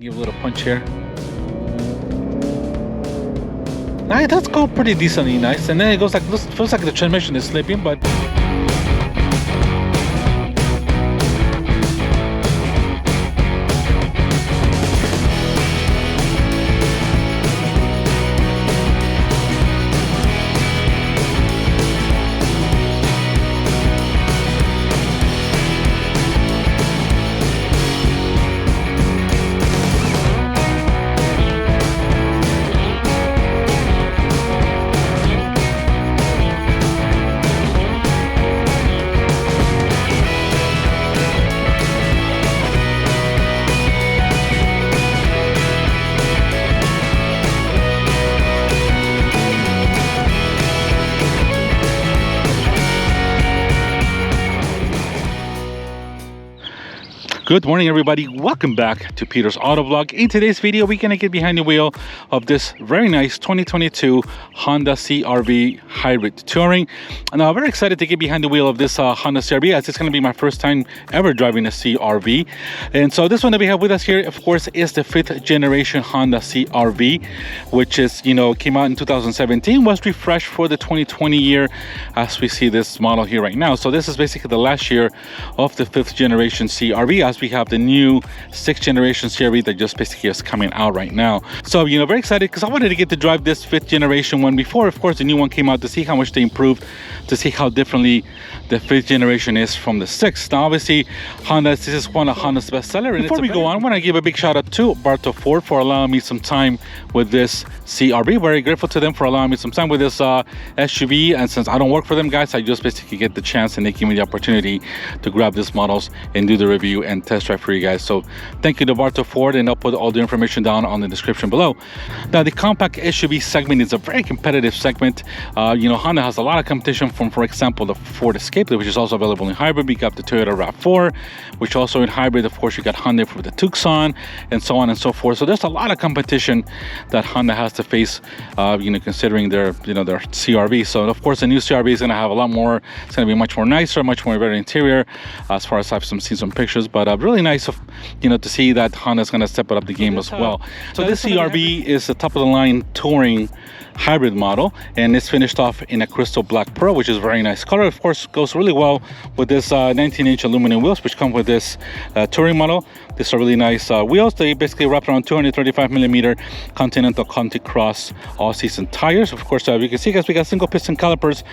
Give a little punch here. Now it does go pretty decently nice, and then it goes like this. Feels like the transmission is slipping, but good morning, everybody. Welcome back to Peter's Autovlog. In today's video, we're gonna get behind the wheel of this very nice 2022 Honda CR-V Hybrid Touring. And I'm very excited to get behind the wheel of this Honda CR-V, as it's gonna be my first time ever driving a CR-V. And so this one that we have with us here, of course, is the 5th generation Honda CR-V, which is, came out in 2017, was refreshed for the 2020 year, as we see this model here right now. So this is basically the last year of the 5th generation CR-V, as we have the new 6th generation CR-V that just basically is coming out right now. So, very excited because I wanted to get to drive this 5th generation one before, of course, the new one came out, to see how much they improved, to see how differently the 5th generation is from the 6th. Now, obviously, this is one of Honda's bestseller. And before we go on, I want to give a big shout out to Barto Ford for allowing me some time with this CR-V. Very grateful to them for allowing me some time with this SUV. And since I don't work for them, guys, I just basically get the chance, and they give me the opportunity to grab these models and do the review and test drive for you guys. So thank you to Barto Ford, and I'll put all the information down on the description below. Now, the compact SUV segment is a very competitive segment. Honda has a lot of competition from, for example, the Ford Escape, which is also available in hybrid. We got the Toyota RAV4, which also in hybrid. Of course, you got Hyundai for the Tucson, and so on and so forth. So there's a lot of competition that Honda has to face, considering their CR-V. So of course, the new CR-V is going to have a lot more. It's going to be much more nicer, much more better interior, as far as I've seen some pictures. But really nice of to see that Honda's going to step up the game as well. So this CR-V is the top of the line touring hybrid model, and it's finished off in a crystal black pearl, which is a very nice color. Of course, goes really well with this 19-inch aluminum wheels, which come with this touring model. These are really nice wheels. They basically wrap around 235 millimeter Continental Conti Cross all-season tires. Of course, you can see, guys, we got single piston calipers.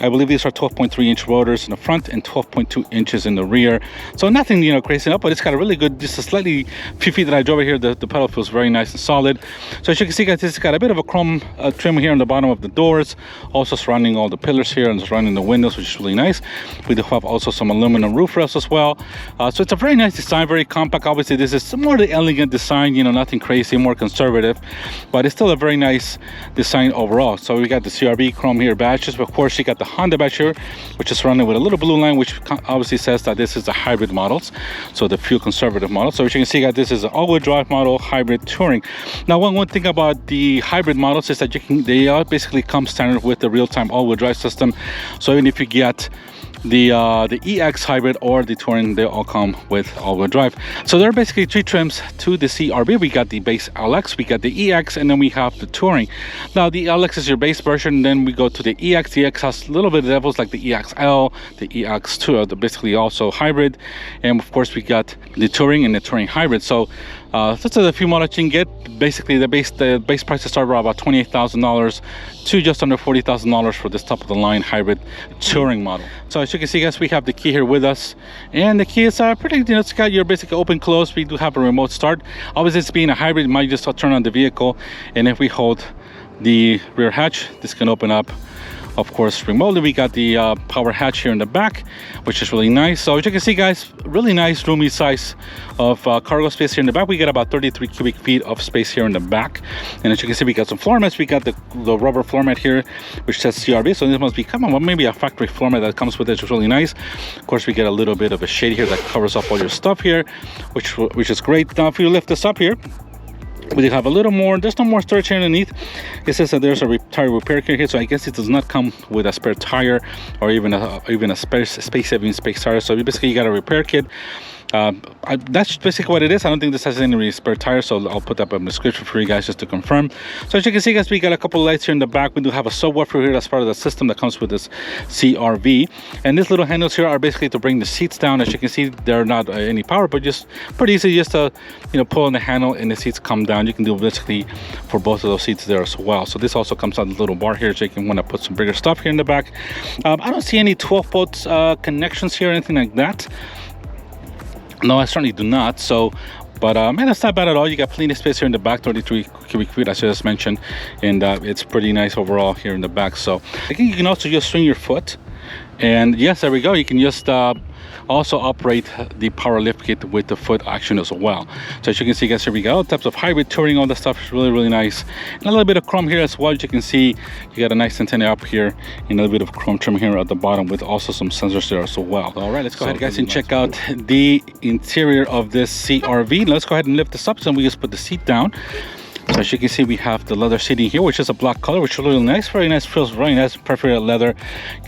I believe these are 12.3-inch rotors in the front and 12.2 inches in the rear. So nothing, crazy enough, but it's got a really good, just a slightly few feet that I drove here. The pedal feels very nice and solid. So as you can see, guys, it's got a bit of a chrome trim here on the bottom of the doors, also surrounding all the pillars here and surrounding the windows, which is really nice. We do have also some aluminum roof rails as well. So it's a very nice design, very compact. Obviously, this is more the elegant design, nothing crazy, more conservative, but it's still a very nice design overall. So we got the CR-V chrome here badges, but of course you got the Honda badge here, which is surrounded with a little blue line, which obviously says that this is the hybrid models, so the fuel conservative model. So as you can see, guys, this is an all-wheel drive model, hybrid touring. Now, one thing about the hybrid models is that they all basically come standard with the real-time all-wheel drive system. So even if you get the EX hybrid or the touring, they all come with all-wheel drive. So there are basically 3 trims to the CR-V. We got the base LX, we got the EX, and then we have the touring. Now, the LX is your base version, then we go to the EX. The EX has a little bit of levels like the EXL, the EX2, the basically also hybrid, and of course we got the touring and the touring hybrid. So that's a few models you can get. Basically, the base prices start around about $28,000 to just under $40,000 for this top of the line hybrid touring model. So as you can see, guys, we have the key here with us, and the key is pretty, it's got your basic open close. We do have a remote start. Obviously, it's being a hybrid, you might just turn on the vehicle, and if we hold the rear hatch, this can open up, of course, remotely. We got the power hatch here in the back, which is really nice. So as you can see, guys, really nice roomy size of cargo space here in the back. We got about 33 cubic feet of space here in the back, and as you can see, we got some floor mats. We got the rubber floor mat here, which says CR-V, so this must be maybe a factory floor mat that comes with it, which is really nice. Of course, we get a little bit of a shade here that covers up all your stuff here, which is great. Now, if you lift this up here, we have a little more, there's no more storage here underneath. It says that there's a tire repair kit here, so I guess it does not come with a spare tire or even a space saving space tire. So basically, you got a repair kit. That's basically what it is. I don't think this has any really spare tires, so I'll put up a description for you guys just to confirm. So as you can see, guys, we got a couple of lights here in the back. We do have a subwoofer here. That's part of the system that comes with this CRV. And these little handles here are basically to bring the seats down. As you can see, they're not any power, but just pretty easy just to, you know, pull on the handle and the seats come down. You can do basically for both of those seats there as well. So this also comes out this little bar here, so you can want to put some bigger stuff here in the back. I don't see any 12-volt connections here or anything like that. No, I certainly do not. So, but man, that's not bad at all. You got plenty of space here in the back, 33 cubic feet, as I just mentioned, and it's pretty nice overall here in the back. So I think you can also just swing your foot, and yes, there we go. You can just also operate the power lift kit with the foot action as well. So as you can see, guys, here we go. All types of hybrid touring, all the stuff is really, really nice. And a little bit of chrome here as well. As you can see, you got a nice antenna up here and a little bit of chrome trim here at the bottom with also some sensors there as well. All right, let's go ahead, guys, and check out the interior of this CRV. Let's go ahead and lift this up, so we just put the seat down. So as you can see, we have the leather seating here, which is a black color, which is really nice, very nice, feels very nice, prefer leather.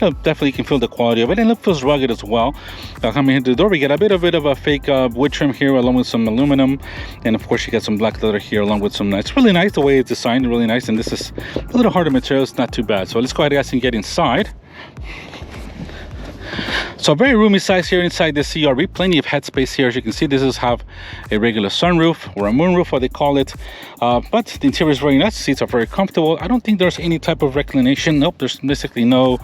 You know, definitely can feel the quality of it, and it feels rugged as well. Coming into the door, we get a bit of a fake wood trim here, along with some aluminum, and of course you get some black leather here, along with some nice, really nice the way it's designed, really nice. And this is a little harder material, it's not too bad. So let's go ahead, guys, and get inside. So very roomy size here inside the CRV, plenty of headspace here. As you can see, this is have a regular sunroof or a moonroof, what they call it, but the interior is very nice. The seats are very comfortable. I don't think there's any type of reclination. Nope, there's basically no.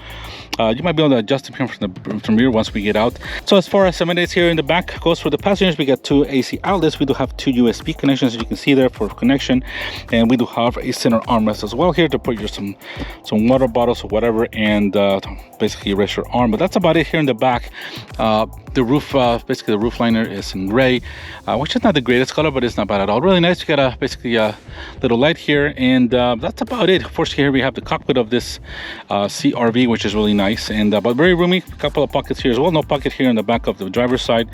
You might be able to adjust them from the rear once we get out. So as far as amenities here in the back goes, for the passengers, we got 2 AC outlets. We do have 2 USB connections, as you can see there, for connection, and we do have a center armrest as well here to put your some water bottles or whatever, and basically rest your arm. But that's about it here in the back. The roof, basically the roof liner is in gray, which is not the greatest color, but it's not bad at all. Really nice. You got basically a little light here, and that's about it. Of course, here we have the cockpit of this CRV, which is really nice, and but very roomy. A couple of pockets here as well. No pocket here in the back of the driver's side,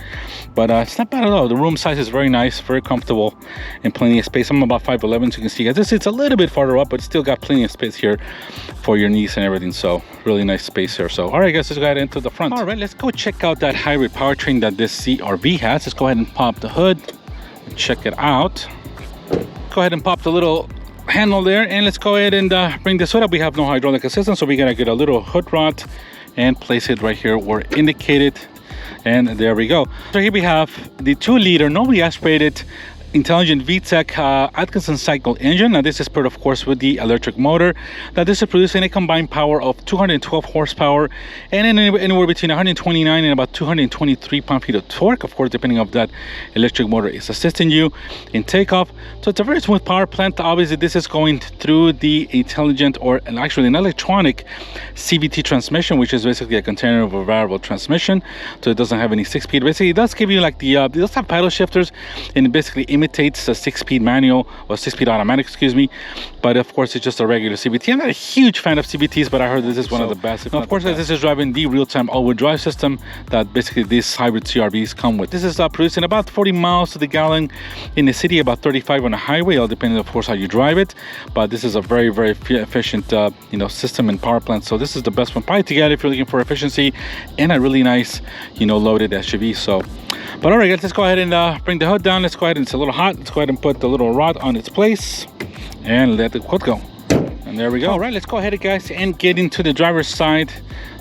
but it's not bad at all. The room size is very nice, very comfortable, and plenty of space. I'm about 5'11", so you can see, guys, it's a little bit farther up, but still got plenty of space here for your knees and everything. So really nice space here. So all right, guys, let's go ahead into the front. All right, let's go check out that hybrid powertrain that this CRV has. Let's go ahead and pop the hood and check it out. Go ahead and pop the little handle there, and let's go ahead and bring this hood up. We have no hydraulic assistance, so we're gonna get a little hood rod and place it right here where indicated, and there we go. So here we have the 2-liter normally aspirated intelligent VTEC Atkinson cycle engine. Now this is paired, of course, with the electric motor. Now this is producing a combined power of 212 horsepower and anywhere between 129 and about 223 pound-feet of torque, of course, depending on that electric motor is assisting you in takeoff. So it's a very smooth power plant. Obviously, this is going through the intelligent, or actually an electronic CVT transmission, which is basically a container of a variable transmission. So it doesn't have any 6-speed. Basically, it does give you like it does have paddle shifters, and it basically imitates a 6-speed manual or 6-speed automatic, excuse me, but of course it's just a regular CVT. I'm not a huge fan of CVTs, but I heard this is one of the best. Now, of course, this is driving the real-time all-wheel drive system that basically these hybrid CRVs come with. This is producing about 40 miles to the gallon in the city, about 35 on the highway, all depending, of course, how you drive it. But this is a very, very efficient system and power plant. So this is the best one probably to get if you're looking for efficiency and a really nice loaded SUV. So but all right, guys, let's go ahead and bring the hood down. Let's go ahead, and it's a little hot. Let's go ahead and put the little rod on its place and let the hood go. And there we go. All right, let's go ahead, guys, and get into the driver's side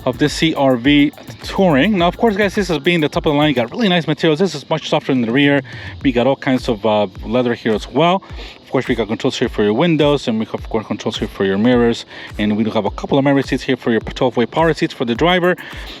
of this CRV Touring. Now, of course, guys, this is being the top of the line. You got really nice materials. This is much softer in the rear. We got all kinds of leather here as well. Of course, we got controls here for your windows, and we have, of course, controls here for your mirrors, and we do have a couple of memory seats here for your 12-way power seats for the driver.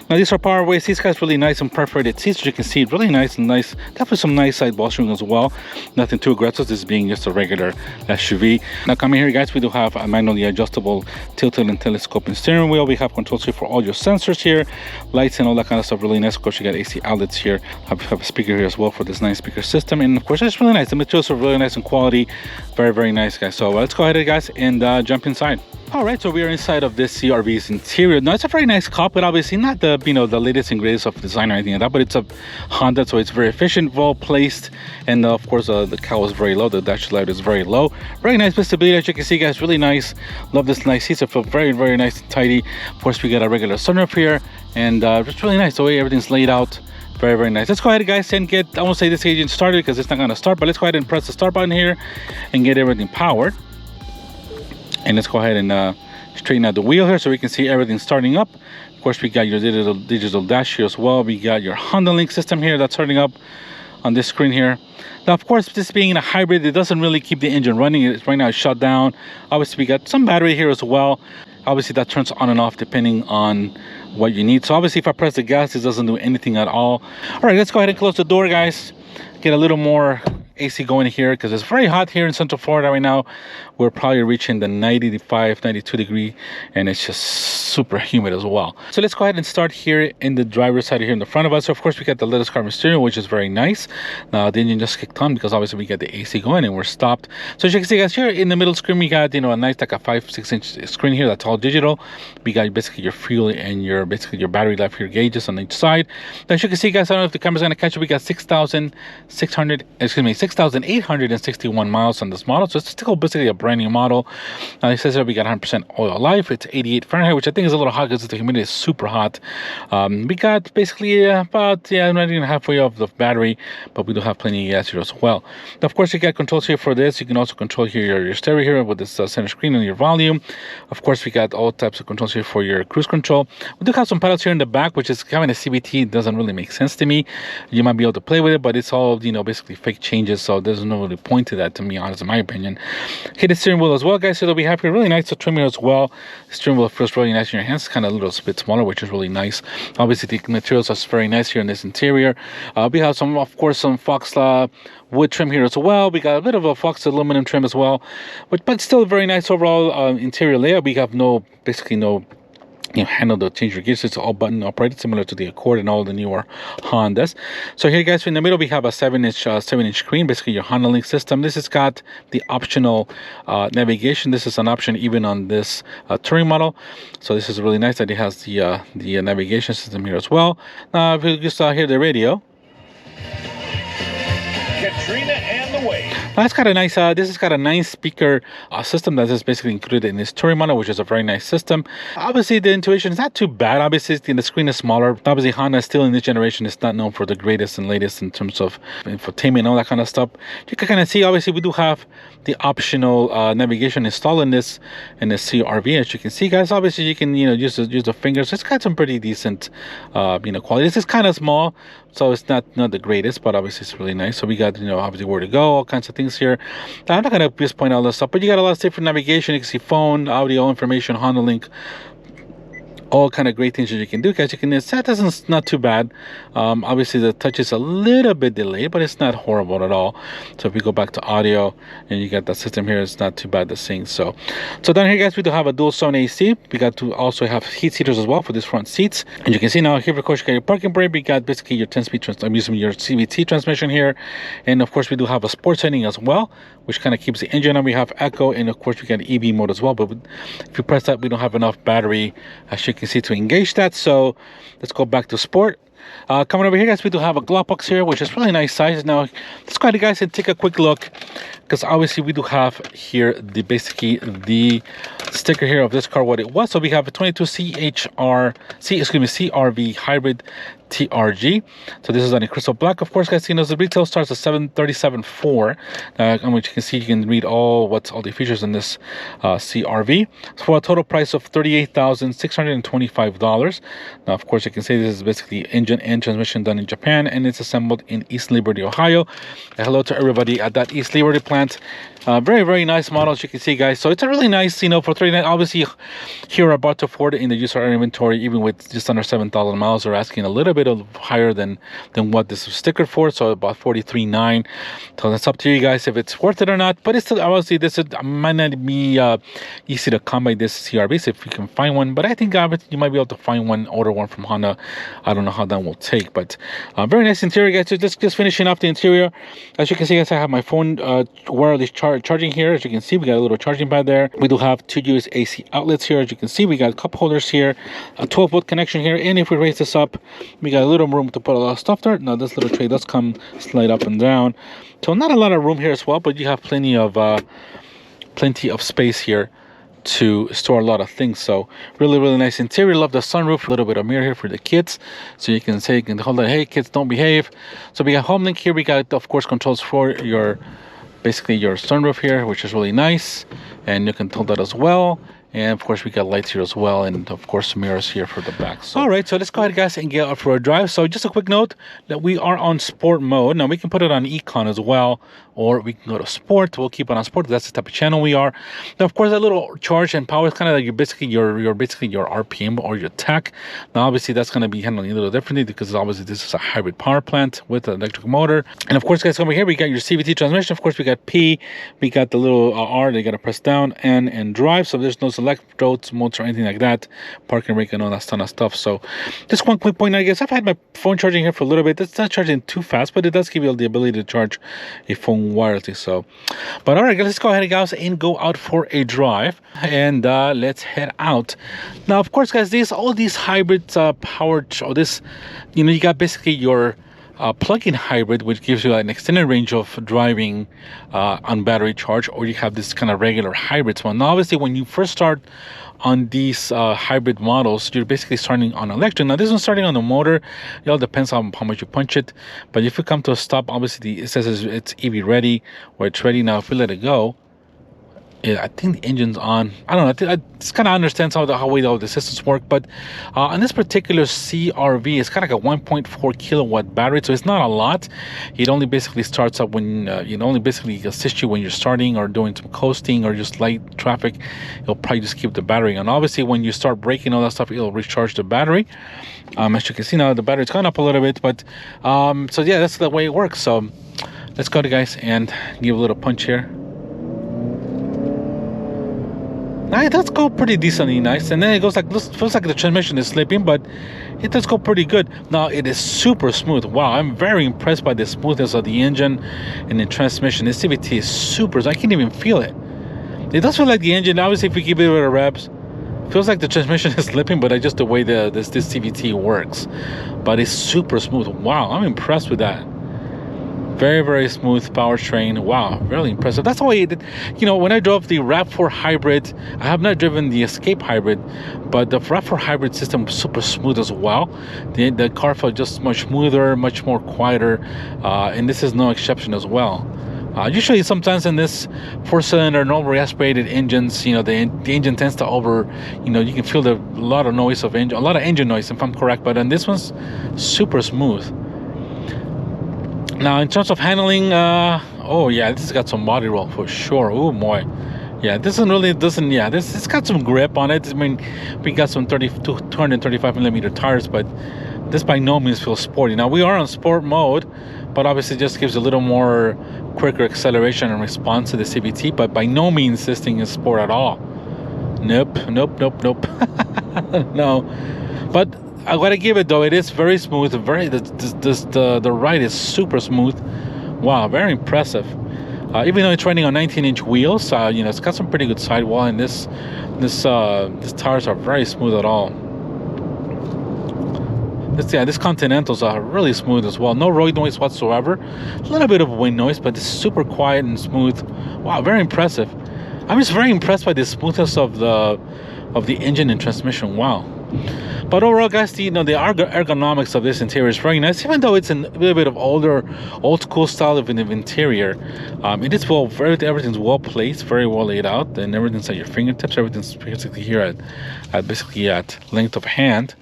Now, these are power-way seats, guys, really nice and perforated seats, as you can see, really nice and nice. Definitely some nice side bolstering as well. Nothing too aggressive, this being just a regular SUV. Now, coming here, guys, we do have a manually adjustable tilted and telescoping steering wheel. We have controls here for all your sensors here, lights and all that kind of stuff, really nice. Of course, you got AC outlets here. Have a speaker here as well for this nice speaker system, and of course, it's really nice. The materials are really nice in quality. Very, very nice, guys. So let's go ahead, guys, and jump inside. All right, so we are inside of this CRV's interior. Now, it's a very nice cockpit, obviously not the the latest and greatest of design or anything like that, but it's a Honda, so it's very efficient, well placed, and of course the cowl is very low. The dash light is very low. Very nice visibility, as you can see, guys. Really nice. Love this nice seats. It feel very, very nice and tidy. Of course, we got a regular sunroof here, and it's really nice the way everything's laid out. Very, very nice. Let's go ahead, guys, and get, I won't say this engine started because it's not going to start, but let's go ahead and press the start button here and get everything powered. And let's go ahead and straighten out the wheel here so we can see everything starting up. Of course, we got your digital dash here as well. We got your Honda Link system here that's starting up on this screen here. Now, of course, this being a hybrid, it doesn't really keep the engine running. It's right now it's shut down. Obviously, we got some battery here as well. Obviously, that turns on and off depending on what you need. So obviously, if I press the gas, it doesn't do anything at all. All right, let's go ahead and close the door, guys. Get a little more AC going here because it's very hot here in Central Florida right now. We're probably reaching the 95, 92 degree, and it's just super humid as well. So let's go ahead and start here in the driver's side here in the front of us. So of course, we got the lattice carbon steering, which is very nice. Now the engine just kicked on because obviously we got the AC going and we're stopped. So as you can see, guys, here in the middle screen, we got, you know, a nice like a 5-6 inch screen here that's all digital. We got basically your fuel and your basically your battery life here gauges on each side. Now as you can see, guys, I don't know if the camera's gonna catch it. We got 6,861 miles on this model. So it's still basically a brand new model. Now it says that we got 100% oil life. It's 88 Fahrenheit, which I think is a little hot because the humidity is super hot. We got basically about not even halfway of the battery, but we do have plenty of gas here as well. Now, of course, you got controls here for this. You can also control here your stereo here with this center screen and your volume. Of course, we got all types of controls here for your cruise control. We do have some pedals here in the back, which is having a CVT. It doesn't really make sense to me. You might be able to play with it, but it's all, you know, basically fake changes. So there's no really point to that, to be honest, in my opinion. Hit the steering wheel as well, guys. So that we have here really nice to trim here as well. The steering wheel feels really nice in your hands. It's kind of a little bit smaller, which is really nice. Obviously, the materials are very nice here in this interior. We have some, of course, some Fox wood trim here as well. We got a bit of a Fox aluminum trim as well, but still very nice overall interior layout. We have basically no handle to change your gears. It's all button operated, similar to the Accord and all the newer Hondas. So here, guys, in the middle we have a 7-inch screen, basically your Honda Link system. This has got the optional navigation. This is an option even on this Touring model. So this is really nice that it has the navigation system here as well. Now, if you just hear the radio. Katrina and the Wave. Now it's got a nice, this has got a nice speaker system that is basically included in this Touring model, which is a very nice system. Obviously, the intuition is not too bad. Obviously, the screen is smaller. Obviously, Honda still in this generation is not known for the greatest and latest in terms of infotainment and all that kind of stuff. You can kind of see, obviously, we do have the optional navigation installed in this CR-V. As you can see, guys, obviously you can use the fingers. It's got some pretty decent quality. This is kind of small, so it's not the greatest, but obviously it's really nice. So we got obviously where to go, all kinds of things here. Now, I'm not gonna just point out all this stuff, but you got a lot of different navigation. You can see phone, audio, information, Honda Link, all kind of great things that you can do, guys. It's not too bad. Obviously the touch is a little bit delayed, but it's not horrible at all. So if we go back to audio and you got that system here, it's not too bad to sing. So down here, guys, we do have a dual zone AC. We got to also have heat seaters as well for these front seats. And you can see now here, of course, you got your parking brake. We got basically your 10-speed I'm using your CVT transmission here. And of course, we do have a sports setting as well, which kind of keeps the engine on. We have echo, and of course we got EV mode as well. But if you press that, we don't have enough battery, as you can see, to engage that. So let's go back to sport. Coming over here, guys, we do have a glove box here, which is really nice size. Now let's go ahead, guys, and take a quick look, because obviously we do have here basically the sticker here of this car, what it was. So we have a 22 CR-V hybrid TRG. So this is on a crystal black. Of course, guys, the retail starts at $737,400. And which you can see, you can read all the features in this CR-V. So for a total price of $38,625. Now, of course, you can see this is basically engine and transmission done in Japan, and it's assembled in East Liberty, Ohio. Hello to everybody at that East Liberty plant. Very, very nice model, as you can see, guys. So it's a really nice, for $39,000. Obviously, here about to afford it in the used car inventory, even with just under 7,000 miles, they're asking a little bit higher than what this is stickered for. So about $43,900. So that's up to you guys if it's worth it or not. But it's still, obviously, this might not be easy to come by this CR-V, so if you can find one. But I think you might be able to find one, order one from Honda. I don't know how that will take, but very nice interior, guys. So just finishing off the interior. As you can see, guys, I have my phone wireless charging here. As you can see, we got a little charging pad there. We do have 2 USB AC outlets here. As you can see, we got cup holders here, a 12-volt connection here, and if we raise this up, we got a little room to put a lot of stuff there. Now this little tray does come slide up and down, so not a lot of room here as well, but you have plenty of space here to store a lot of things. So really nice interior. Love the sunroof. A little bit of mirror here for the kids, so you can say, you can hold on, hey kids, don't behave. So we got home link here. We got, of course, controls for your, basically your sunroof here, which is really nice, and you can tell that as well. And of course we got lights here as well, and of course mirrors here for the back. So, all right, so let's go ahead, guys, and get out for a drive. So just a quick note that we are on sport mode. Now we can put it on econ as well, or we can go to sport. We'll keep it on sport. That's the type of channel we are. Now, of course, that little charge and power is kind of like your RPM or your tech. Now, obviously, that's going to be handling a little differently because obviously this is a hybrid power plant with an electric motor. And of course, guys, over here we got your CVT transmission. Of course, we got P, we got the little R. They got to press down and drive. So there's no select roads, modes, or anything like that. Parking brake and all that ton of stuff. So just one quick point, I guess. I've had my phone charging here for a little bit. It's not charging too fast, but it does give you the ability to charge a phone wirelessly. So, but all right, let's go ahead, guys, and go out for a drive, and let's head out. Now, of course, guys, all these hybrid power, or this, you got basically your plug-in hybrid, which gives you an extended range of driving on battery charge, or you have this kind of regular hybrids one. Now, obviously, when you first start on these hybrid models, you're basically starting on electric. Now, this one's starting on the motor. It all depends on how much you punch it. But if you come to a stop, obviously it says it's EV ready, or it's ready. Now, if we let it go, I think the engine's on. I don't know. I just kind of understand how way all the systems work. But on this particular CRV, it's kind of like a 1.4 kilowatt battery, so it's not a lot. It only basically starts up when it only basically assists you when you're starting or doing some coasting or just light traffic. It'll probably just keep the battery on. Obviously, when you start braking all that stuff, it'll recharge the battery. As you can see now, the battery's gone up a little bit. But so yeah, that's the way it works. So let's go, guys, and give a little punch here. Now it does go pretty decently nice, and then it goes like, feels like the transmission is slipping, but it does go pretty good. Now it is super smooth. Wow, I'm very impressed by the smoothness of the engine and the transmission. The CVT is super, I can't even feel it. It does feel like the engine, obviously if we give it a revs, feels like the transmission is slipping, but just the way this CVT works. But it's super smooth. Wow, I'm impressed with that. Very smooth powertrain. Wow, really impressive. That's why when I drove the RAV4 hybrid, I have not driven the Escape hybrid, but the RAV4 hybrid system was super smooth as well. The car felt just much smoother, much more quieter, and this is no exception as well. Usually, sometimes in this four-cylinder, normally aspirated engines, the engine tends to you can feel a lot of noise of engine, a lot of engine noise, if I'm correct. But on this one's super smooth. Now, in terms of handling, oh yeah, this has got some body roll for sure. Oh boy, yeah, this it's got some grip on it. I mean, we got some 235 millimeter tires, but this by no means feels sporty. Now we are on sport mode, but obviously just gives a little more quicker acceleration and response to the CVT. But by no means this thing is sport at all. Nope. No, but I gotta give it though. It is very smooth. The ride is super smooth. Wow, very impressive. Even though it's running on 19-inch wheels, it's got some pretty good sidewall, and these tires are very smooth at all. These Continentals are really smooth as well. No road noise whatsoever. A little bit of wind noise, but it's super quiet and smooth. Wow, very impressive. I'm just very impressed by the smoothness of the engine and transmission. Wow. But overall, guys, the ergonomics of this interior is very nice, even though it's a little bit of old school style of an interior. It is everything's well placed, very well laid out, and everything's at your fingertips. Everything's basically here at length of hand.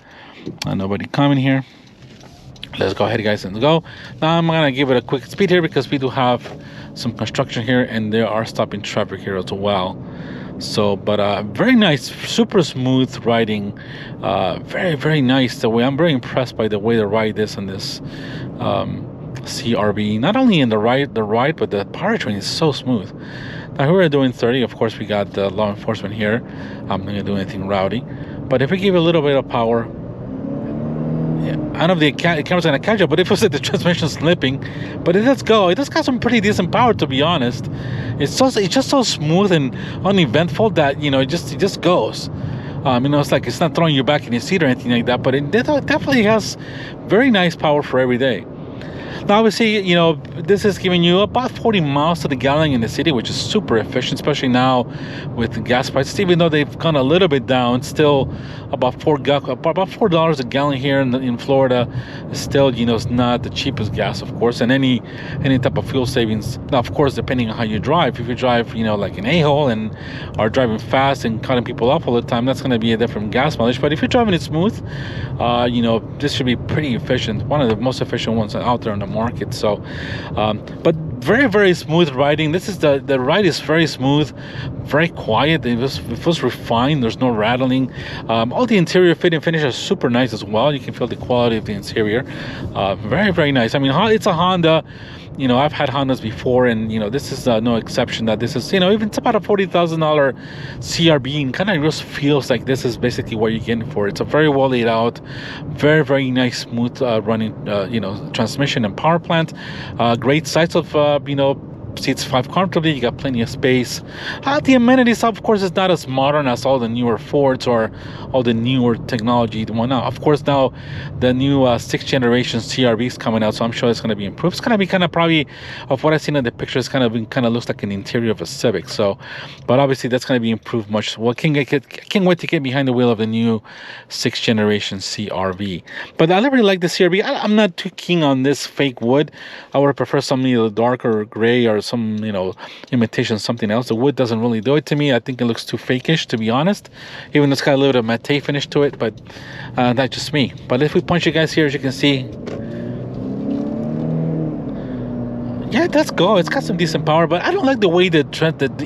Nobody coming here. Let's go ahead, guys, and go. Now I'm gonna give it a quick speed here because we do have some construction here, and there are stopping traffic here as well. So, but very nice, super smooth riding. Very nice. I'm very impressed by the way the ride is on this CRV. Not only in the ride, but the powertrain is so smooth. Now here we're doing 30. Of course, we got the law enforcement here. I'm not gonna do anything rowdy. But if we give it a little bit of power, yeah, I don't know if the camera's gonna catch it, but it feels like the transmission slipping. But it does go. It does got some pretty decent power, to be honest. It's just so smooth and uneventful that it just goes. It's like it's not throwing you back in your seat or anything like that. But it definitely has very nice power for every day. Now, obviously, you know, this is giving you about 40 miles to the gallon in the city, which is super efficient, especially now with the gas prices. Even though they've gone a little bit down, still about $4 a gallon here in Florida is still, you know, it's not the cheapest gas, of course, and any type of fuel savings. Now, of course, depending on how you drive, if you drive, you know, like an a-hole and are driving fast and cutting people off all the time, that's going to be a different gas mileage. But if you're driving it smooth, you know, this should be pretty efficient, one of the most efficient ones out there on the market. So but very, very smooth riding. This is the ride is very smooth, very quiet. It feels refined. There's no rattling. All the interior fit and finish are super nice as well. You can feel the quality of the interior. Very, very nice. I mean, it's a Honda. You know, I've had Hondas before, and you know, this is no exception. That this is, you know, even it's about a $40,000 CRV, and kind of just feels like this is basically what you're getting for it. It's a very well laid out, very, very nice, smooth running, you know, transmission and power plant. Great size of, you know, seats 5 comfortably. You got plenty of space. The amenities, of course, is not as modern as all the newer Fords or all the newer technology. Now, of course, now the new 6th generation CRV is coming out, so I'm sure it's going to be improved. It's going to be kind of probably, of what I've seen in the pictures, kind of looks like an interior of a Civic. So, but obviously that's going to be improved much. Well, can't wait to get behind the wheel of the new 6th generation CRV. But I really like the CRV. I'm not too keen on this fake wood. I would prefer something either darker gray or some, you know, imitation something else. The wood doesn't really do it to me. I think it looks too fakeish, to be honest, even though it's got a little bit of matte finish to it. But that's just me. But if we punch you guys here, as you can see, yeah, it does go. It's got some decent power, but I don't like the way the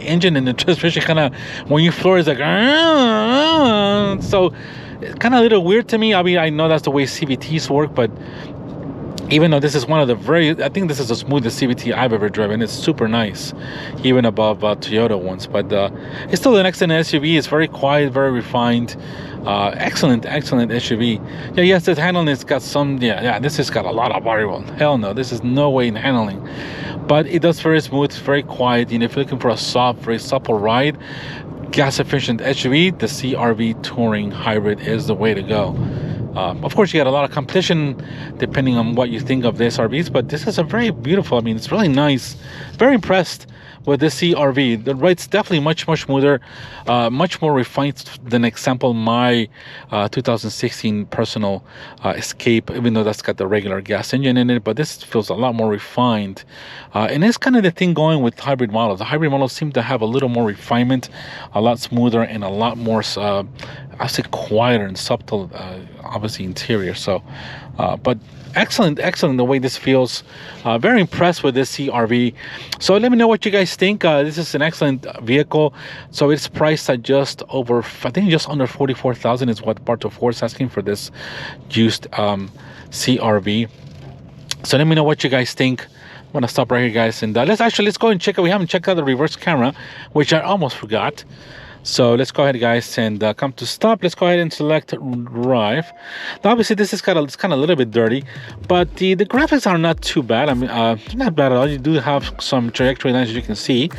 engine and the transmission kind of, when you floor, is like so it's kind of a little weird to me. I mean, I know that's the way CVTs work, but even though this is one of the I think this is the smoothest CVT I've ever driven. It's super nice, even above Toyota ones. But it's still an excellent SUV. It's very quiet, very refined. Excellent SUV. Yeah, yes, this handling has got some. Yeah, this has got a lot of body roll. Hell no, this is no way in handling. But it does very smooth, very quiet. You know, if you're looking for a soft, very supple ride, gas efficient SUV, the CRV Touring Hybrid is the way to go. Of course, you got a lot of competition depending on what you think of the SRVs, but this is a very beautiful. I mean, it's really nice. Very impressed with the CRV. The ride's definitely much smoother, much more refined than example my 2016 personal Escape, even though that's got the regular gas engine in it. But this feels a lot more refined, and it's kind of the thing going with hybrid models. The hybrid models seem to have a little more refinement, a lot smoother, and a lot more I say quieter and subtle, obviously interior. So but excellent the way this feels. Very impressed with this CRV. So let me know what you guys think. This is an excellent vehicle. So it's priced at just over, I think just under $44,000 is what Barto Ford is asking for this used CRV. So let me know what you guys think. I'm gonna stop right here, guys, and let's go and check out. We haven't checked out the reverse camera, which I almost forgot. So let's go ahead, guys, and come to stop. Let's go ahead and select drive. Now, obviously, this is it's kind of a little bit dirty, but the graphics are not too bad. I mean, not bad at all. You do have some trajectory lines, as you can see.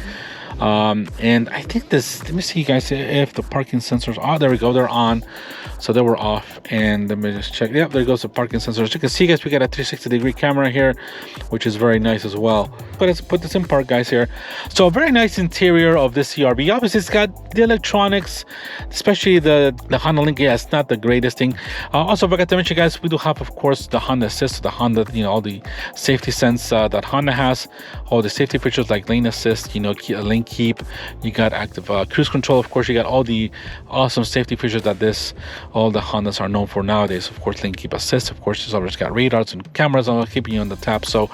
And I think this, let me see, guys, if the parking sensors, oh, there we go, they're on. So they were off, and let me just check. Yep, there goes the parking sensors. You can see, guys, we got a 360-degree camera here, which is very nice as well. But let's put this in park, guys, here. So a very nice interior of this CRV. Obviously, it's got the electronics, especially the Honda Link. Yeah, it's not the greatest thing. Also, I forgot to mention, guys, we do have, of course, the Honda Assist, the Honda, you know, all the safety sense that Honda has, all the safety features like lane assist, you know, lane keep. You got active cruise control. Of course, you got all the awesome safety features that all the Hondas are known for nowadays. Of course, lane keep assist. Of course, it's always got radars and cameras on keeping you on the tap. So,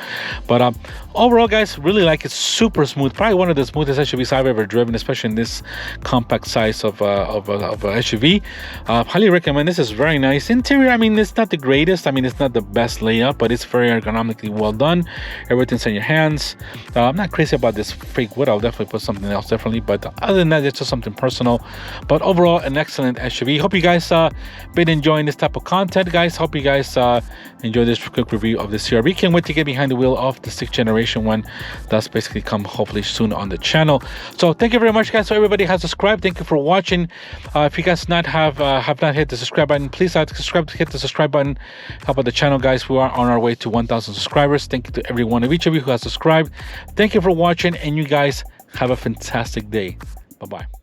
but overall, guys, really like it. Super smooth. Probably one of the smoothest SUVs I've ever driven, especially in this compact size of a SUV. Highly recommend. This is very nice. Interior, I mean, it's not the greatest. I mean, it's not the best layout, but it's very ergonomically well done. Everything's in your hands. I'm not crazy about this fake wood. I'll definitely put with something else differently. But other than that, it's just something personal. But overall, an excellent SUV. Hope you guys been enjoying this type of content, guys. Hope you guys enjoy this quick review of the CR-V. Can't wait to get behind the wheel of the 6th generation one. That's basically come hopefully soon on the channel. So thank you very much, guys. So everybody has subscribed. Thank you for watching. If you guys have not hit the subscribe button, please hit the subscribe button. Help out the channel, guys. We are on our way to 1,000 subscribers. Thank you to every one of each of you who has subscribed. Thank you for watching, and you guys have a fantastic day. Bye-bye.